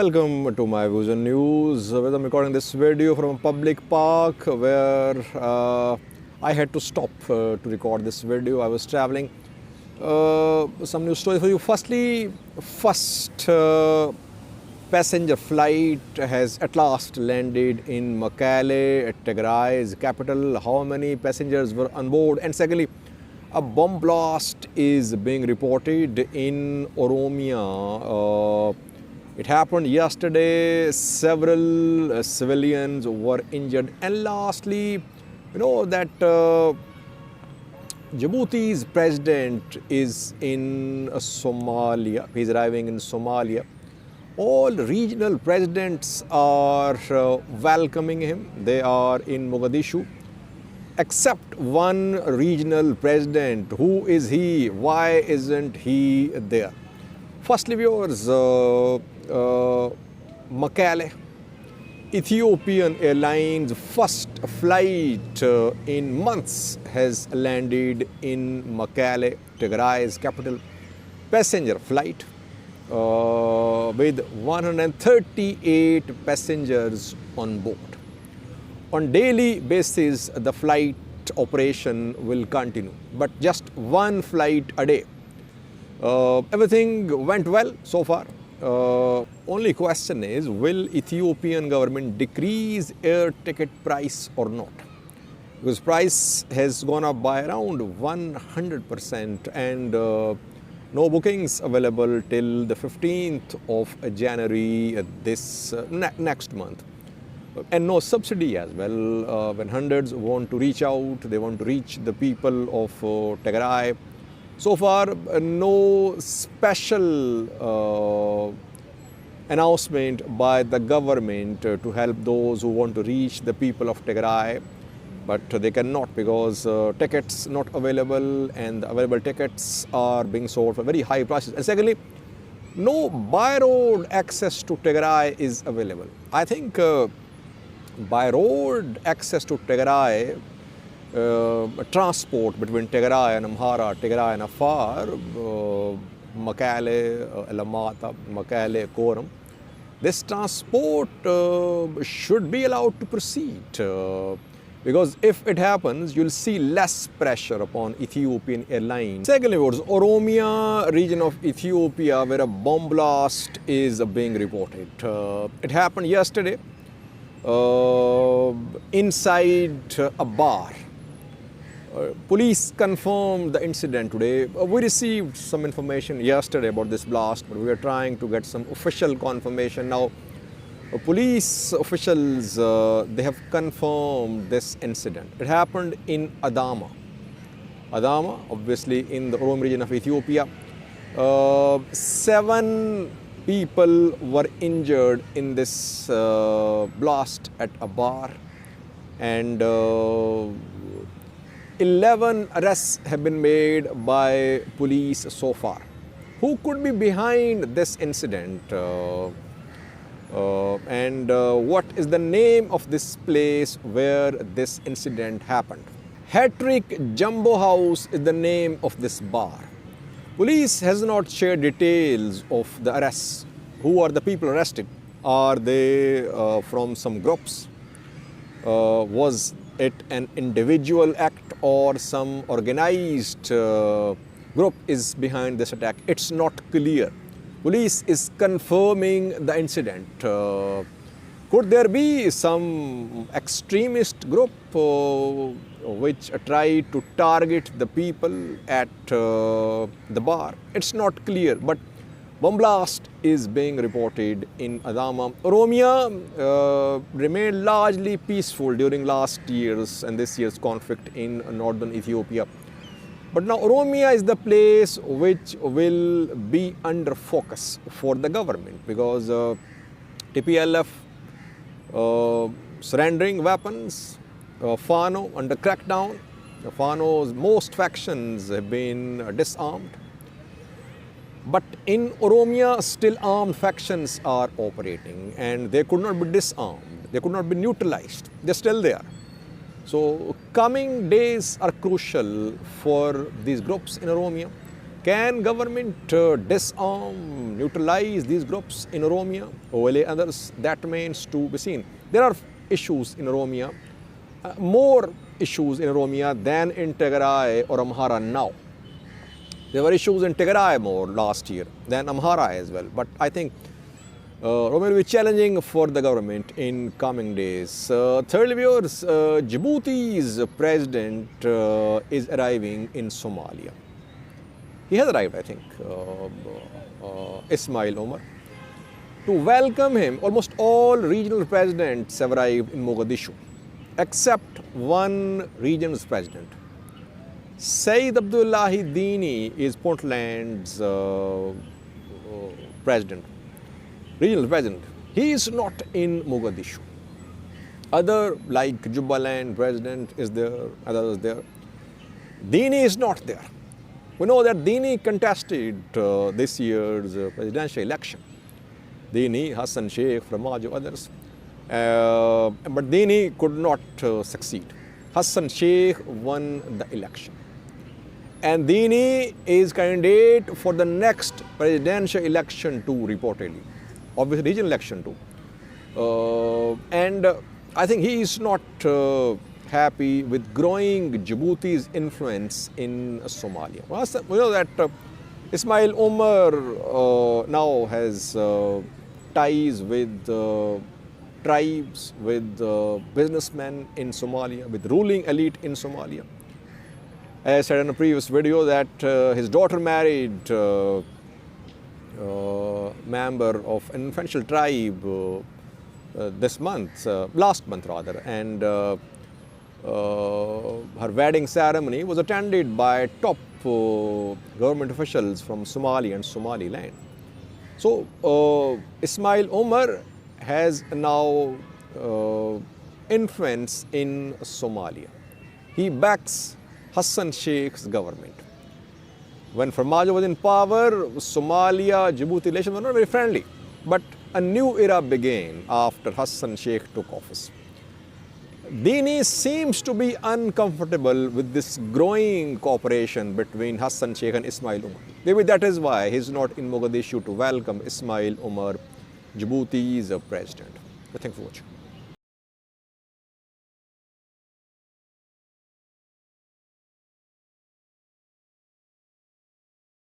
Welcome to my Vision News. Where I'm recording this video from a public park where I had to stop to record this video. I was traveling. Some news stories for you. Firstly, first passenger flight has at last landed in Mekelle Tigray's capital. How many passengers were on board? And secondly, a bomb blast is being reported in Oromia. It happened yesterday. Several civilians were injured. And lastly, you know that Djibouti's president is in Somalia. He's arriving in Somalia. All regional presidents are welcoming him. They are in Mogadishu, except one regional president. Who is he? Why isn't he there? Firstly, viewers, Mekelle, Ethiopian Airlines' first flight in months has landed in Mekelle, Tigray's capital. Passenger flight with 138 passengers on board. On daily basis, the flight operation will continue, but just one flight a day. Everything went well so far. Only question is, will Ethiopian government decrease air ticket price or not? Because price has gone up by around 100% and no bookings available till the 15th of January this next month. And no subsidy as well. When hundreds want to reach out, they want to reach the people of Tigray. So far, no special announcement by the government to help those who want to reach the people of Tigray, but they cannot because tickets not available, and the available tickets are being sold for very high prices. And secondly, no by road access to Tigray is available. I think by road access to Tigray, transport between Tigray and Amhara, Tigray and Afar, Mekelle, Alamata, Mekelle, Koram, this transport should be allowed to proceed because if it happens, you'll see less pressure upon Ethiopian Airlines. Secondly, Oromia region of Ethiopia, where a bomb blast is being reported. It happened yesterday inside a bar. Police confirmed the incident today. We received some information yesterday about this blast, but we are trying to get some official confirmation. Now, police officials, they have confirmed this incident. It happened in Adama. Adama, obviously in the Oromia region of Ethiopia. 7 people were injured in this blast at a bar, and 11 arrests have been made by police so far. Who could be behind this incident? And what is the name of this place where this incident happened? Hattrick Jumbo House is the name of this bar. Police has not shared details of the arrests. Who are the people arrested? Are they from some groups? Was it an individual act or some organized group is behind this attack? It's not clear. Police is confirming the incident. Could there be some extremist group which tried to target the people at the bar? It's not clear, but bomb blast is being reported in Adama. Oromia remained largely peaceful during last year's and this year's conflict in northern Ethiopia. But now Oromia is the place which will be under focus for the government because TPLF surrendering weapons, Fano under crackdown. Fano's most factions have been disarmed. But in Oromia, still armed factions are operating and they could not be disarmed. They could not be neutralized. They're still there. So coming days are crucial for these groups in Oromia. Can government disarm, neutralize these groups in Oromia, overlay others? That remains to be seen. There are issues in Oromia, more issues in Oromia than in Tigray or Amhara now. There were issues in Tigray more last year than Amhara as well. But I think Oromia will be challenging for the government in coming days. Thirdly, viewers, Djibouti's president is arriving in Somalia. He has arrived, I think, Ismail Omar. To welcome him, almost all regional presidents have arrived in Mogadishu, except one region's president. Saeed Abdullahi Dini is Puntland's president, regional president. He is not in Mogadishu. Other, like Jubaland president is there, others there. Dini is not there. We know that Dini contested this year's presidential election. Dini, Hassan Sheikh, Farmajo, others. But Dini could not succeed. Hassan Sheikh won the election. And Dini is candidate for the next presidential election too, reportedly. Obviously, regional election too. And I think he is not happy with growing Djibouti's influence in Somalia. Well, we know that Ismail Omar now has ties with tribes, with businessmen in Somalia, with ruling elite in Somalia. As I said in a previous video that his daughter married a member of an influential tribe last month rather, and her wedding ceremony was attended by top government officials from Somalia and Somaliland. So Ismail Omar has now influence in Somalia. He backs Hassan Sheikh's government. When Farmajo was in power, Somalia-Djibouti relations were not very friendly. But a new era began after Hassan Sheikh took office. Dini seems to be uncomfortable with this growing cooperation between Hassan Sheikh and Ismail Omar. Maybe that is why he is not in Mogadishu to welcome Ismail Omar, Djibouti's president. Thanks for watching.